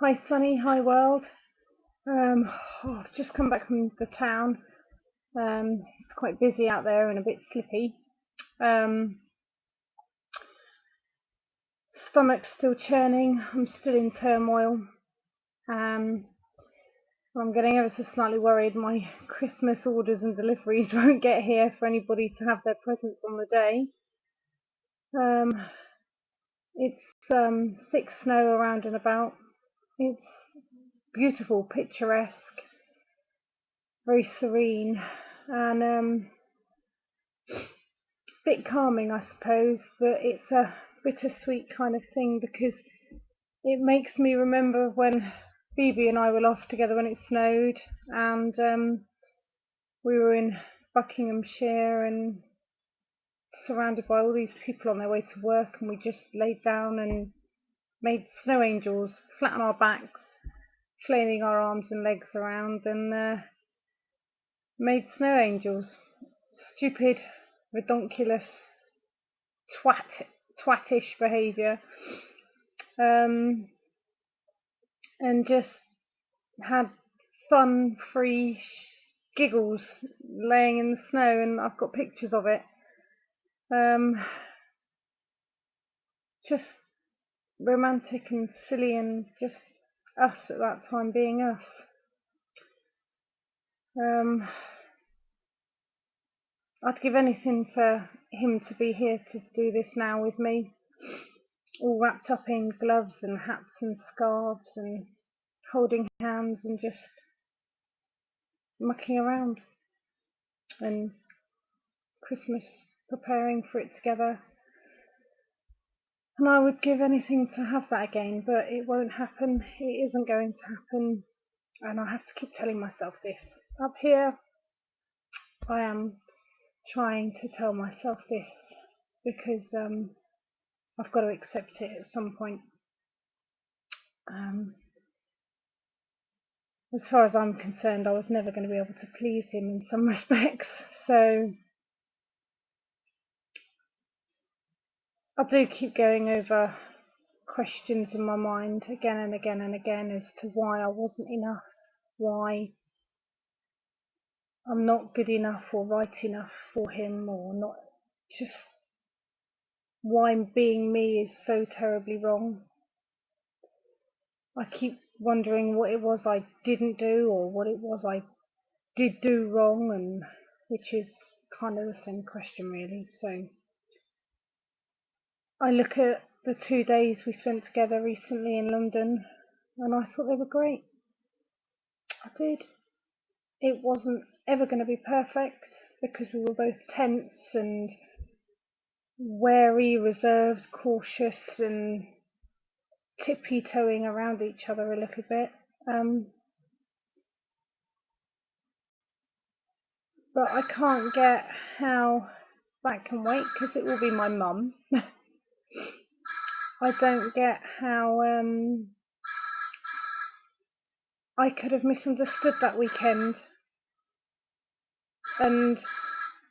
Hi Sunny, hi world. Um, I've just come back from the town. It's quite busy out there and a bit slippy. Um, Stomach's still churning. I'm still in turmoil. Um, I'm getting ever so slightly worried my Christmas orders and deliveries won't get here for anybody to have their presents on the day. Um, it's thick snow around and about. It's beautiful, picturesque, very serene, and bit calming, I suppose, but it's a bittersweet kind of thing because it makes me remember when Phoebe and I were lost together when it snowed, and we were in Buckinghamshire and surrounded by all these people on their way to work, and we just laid down and made snow angels, flat on our backs, flailing our arms and legs around, and made snow angels. Stupid, redonkulous, twatish behaviour. Um, and just had fun, free giggles laying in the snow, and I've got pictures of it. Just romantic and silly, and just us at that time being us. I'd give anything for him to be here to do this now with me, all wrapped up in gloves and hats and scarves and holding hands and just mucking around and Christmas preparing for it together. And I would give anything to have that again, but it won't happen. It isn't going to happen. And I have to keep telling myself this. Up here, I am trying to tell myself this because I've got to accept it at some point. Um, as far as I'm concerned, I was never going to be able to please him in some respects. So I do keep going over questions in my mind again and again and again as to why I wasn't enough, why I'm not good enough or right enough for him, or not, just why being me is so terribly wrong. I keep wondering what it was I didn't do or what it was I did do wrong, and which is kind of the same question really. So I look at the 2 days we spent together recently in London and I thought they were great. I did. It wasn't ever going to be perfect because we were both tense and wary, reserved, cautious, and tippy-toeing around each other a little bit. But I can't get how that can wait because it will be my mum. I don't get how I could have misunderstood that weekend and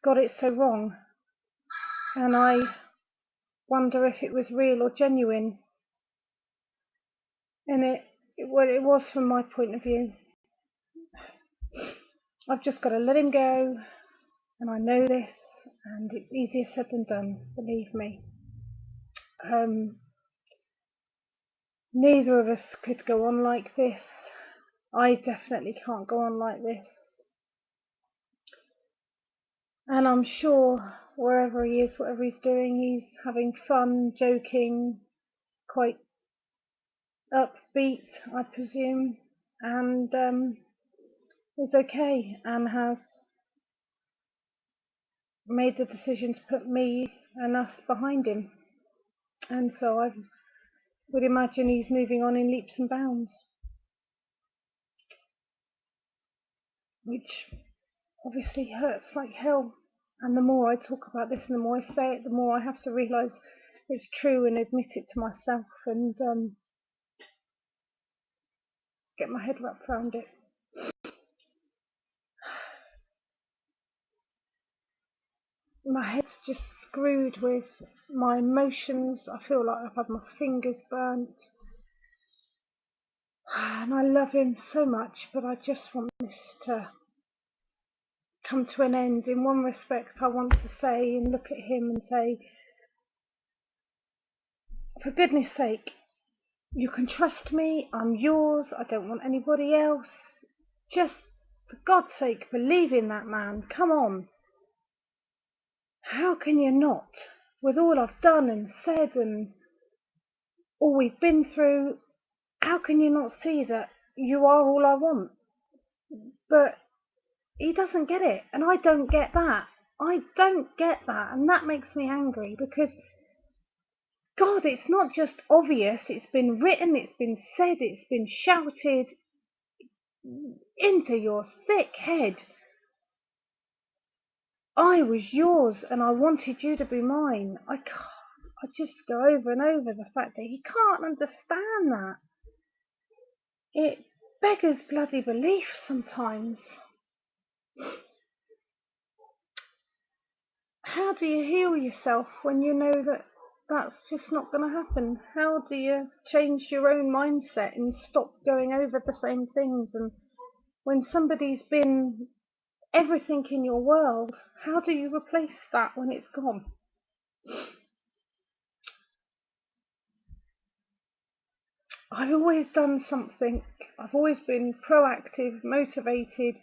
got it so wrong. And I wonder if it was real or genuine. And well, it was from my point of view. I've just got to let him go, and I know this, and it's easier said than done, believe me. Neither of us could go on like this. I definitely can't go on like this. And I'm sure wherever he is, whatever he's doing, he's having fun, joking, quite upbeat, I presume, and is okay, and has made the decision to put me and us behind him. And so I would imagine he's moving on in leaps and bounds, which obviously hurts like hell. And the more I talk about this and the more I say it, the more I have to realise it's true and admit it to myself and get my head wrapped around it. My head's just screwed with my emotions. I feel like I've had my fingers burnt. And I love him so much, but I just want this to come to an end. In one respect, I want to say and look at him and say, for goodness sake, you can trust me, I'm yours, I don't want anybody else. Just, for God's sake, believe in that man, come on. How can you not? With all I've done and said and all we've been through, how can you not see that you are all I want? But he doesn't get it, and I don't get that. I don't get that, and that makes me angry because, God, it's not just obvious, it's been written, it's been said, it's been shouted into your thick head. I was yours and I wanted you to be mine. I just go over and over the fact that he can't understand that. It beggars bloody belief sometimes. How do you heal yourself when you know that that's just not going to happen? How do you change your own mindset and stop going over the same things? And when somebody's been everything in your world, how do you replace that when it's gone? I've always done something. I've always been proactive, motivated,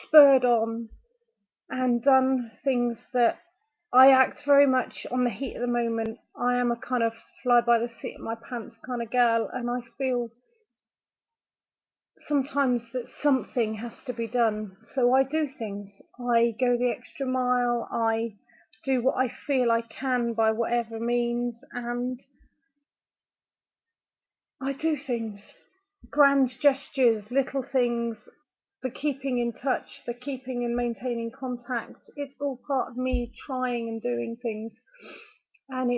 spurred on, and done things that I act very much on the heat of the moment. I am a kind of fly by the seat of my pants kind of girl, and I feel sometimes that something has to be done. So I do things. I go the extra mile. I do what I feel I can by whatever means, and I do things. Grand gestures, little things, the keeping in touch, the keeping and maintaining contact. It's all part of me trying and doing things. And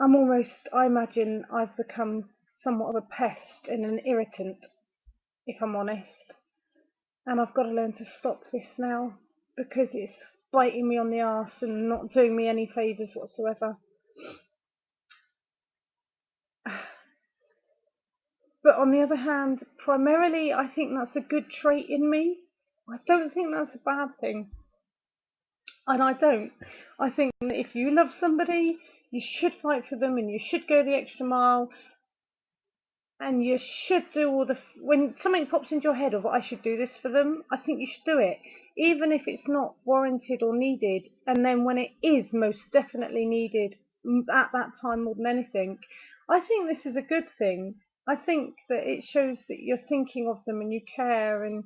I imagine I've become somewhat of a pest and an irritant, if I'm honest. And I've got to learn to stop this now because it's biting me on the arse and not doing me any favours whatsoever. But on the other hand, primarily I think that's a good trait in me. I don't think that's a bad thing. And I don't. I think that if you love somebody, you should fight for them and you should go the extra mile and you should do all when something pops into your head of I should do this for them, I think you should do it, even if it's not warranted or needed. And then when it is most definitely needed at that time more than anything, I think this is a good thing. I think that it shows that you're thinking of them and you care and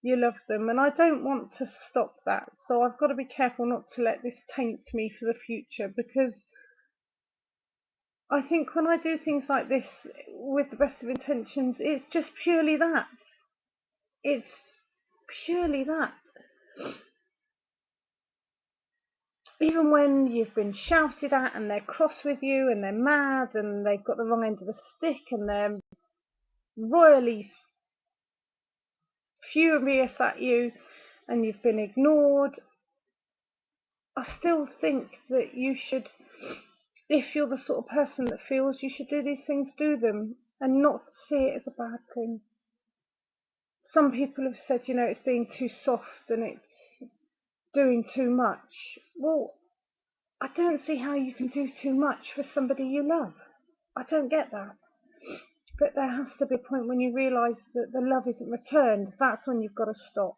you love them, and I don't want to stop that. So I've got to be careful not to let this taint me for the future, because I think when I do things like this with the best of intentions, it's just purely that. It's purely that. Even when you've been shouted at and they're cross with you and they're mad and they've got the wrong end of the stick and they're royally furious at you and you've been ignored, I still think that you should, if you're the sort of person that feels you should do these things, do them and not see it as a bad thing. Some people have said, it's being too soft and it's doing too much. Well, I don't see how you can do too much for somebody you love. I don't get that. But there has to be a point when you realise that the love isn't returned. That's when you've got to stop.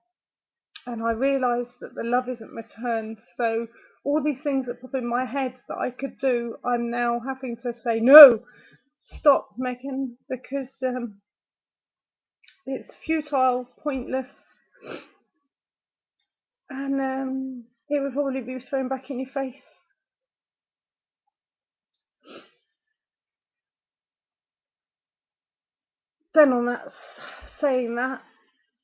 And I realised that the love isn't returned. So all these things that pop in my head that I could do, I'm now having to say, no, stop, Megan, because it's futile, pointless, and it would probably be thrown back in your face. Then on that, saying that,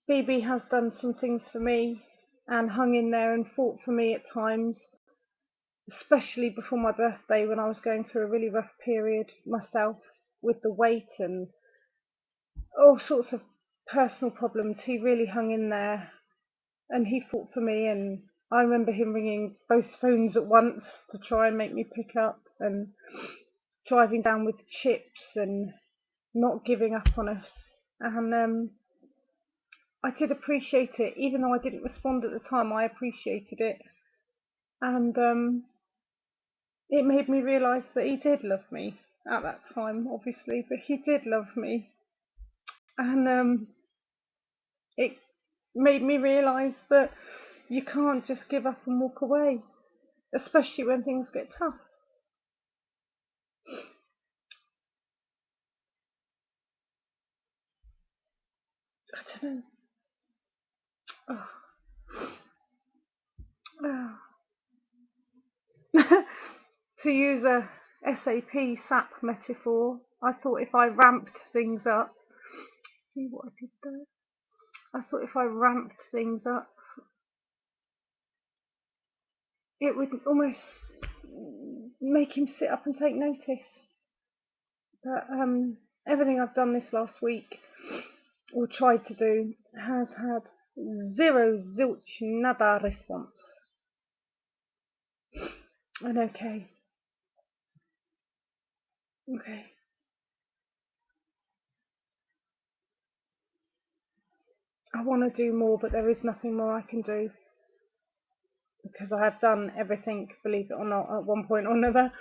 BB has done some things for me and hung in there and fought for me at times, especially before my birthday when I was going through a really rough period myself with the weight and all sorts of personal problems. He really hung in there and he fought for me, and I remember him ringing both phones at once to try and make me pick up, and driving down with chips and not giving up on us. And I did appreciate it, even though I didn't respond at the time. I appreciated it, and it made me realise that he did love me at that time, obviously, but he did love me, and it made me realise that you can't just give up and walk away, especially when things get tough. I don't know. Oh. To use a SAP metaphor, I thought if I ramped things up, see what I did there? I thought if I ramped things up, it would almost make him sit up and take notice. But everything I've done this last week, or tried to do, has had zero, zilch, nada response. And okay. I want to do more, but there is nothing more I can do, because I have done everything, believe it or not, at one point or another.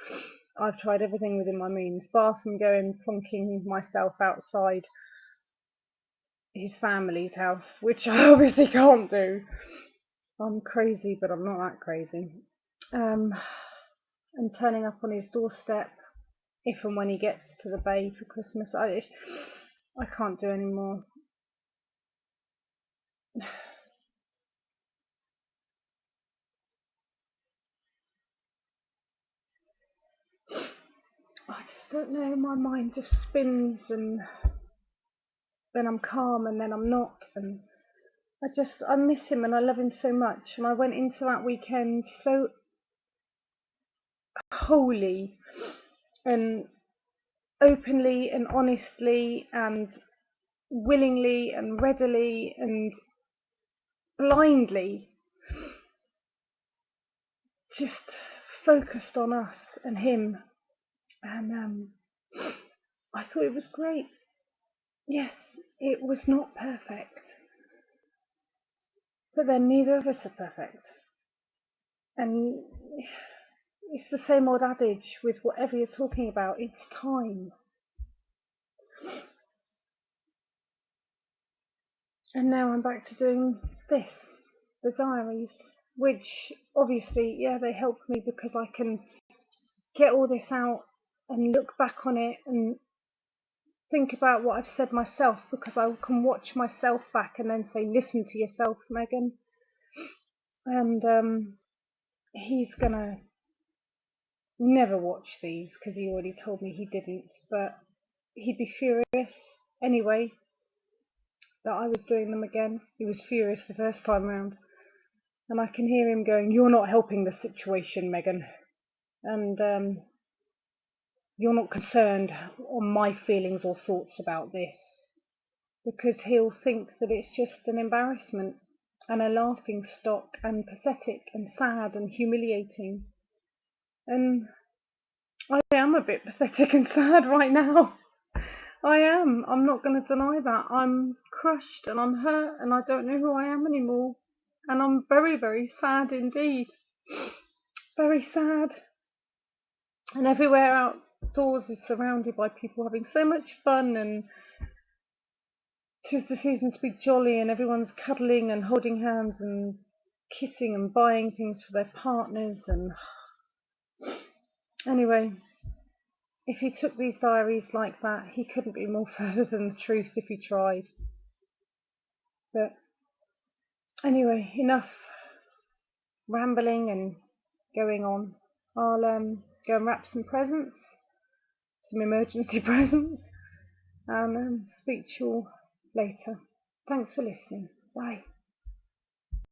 I've tried everything within my means, bar from going plonking myself outside his family's house, which I obviously can't do. I'm crazy, but I'm not that crazy. And turning up on his doorstep if and when he gets to the bay for Christmas. I can't do any more. I just don't know. My mind just spins, and then I'm calm, and then I'm not, and I miss him, and I love him so much. And I went into that weekend so wholly and openly and honestly and willingly and readily and blindly, just focused on us and him. And I thought it was great. Yes, it was not perfect, but then neither of us are perfect. And it's the same old adage with whatever you're talking about, it's time. And now I'm back to doing this, the diaries, which obviously, yeah, they help me because I can get all this out and look back on it and think about what I've said myself, because I can watch myself back and then say, listen to yourself, Megan. And he's gonna never watch these because he already told me he didn't, but he'd be furious anyway that I was doing them again. He was furious the first time round, and I can hear him going, you're not helping the situation, Megan, and you're not concerned on my feelings or thoughts about this, because he'll think that it's just an embarrassment and a laughing stock and pathetic and sad and humiliating. And I am a bit pathetic and sad right now. I am. I'm not going to deny that. I'm crushed and I'm hurt and I don't know who I am anymore. And I'm very, very sad indeed. Very sad. And everywhere outdoors is surrounded by people having so much fun, and 'tis the season to be jolly, and everyone's cuddling and holding hands and kissing and buying things for their partners. And anyway, if he took these diaries like that, he couldn't be more further than the truth if he tried. But anyway, enough rambling and going on. I'll go and wrap some presents, some emergency presents, and speak to you all later. Thanks for listening. Bye.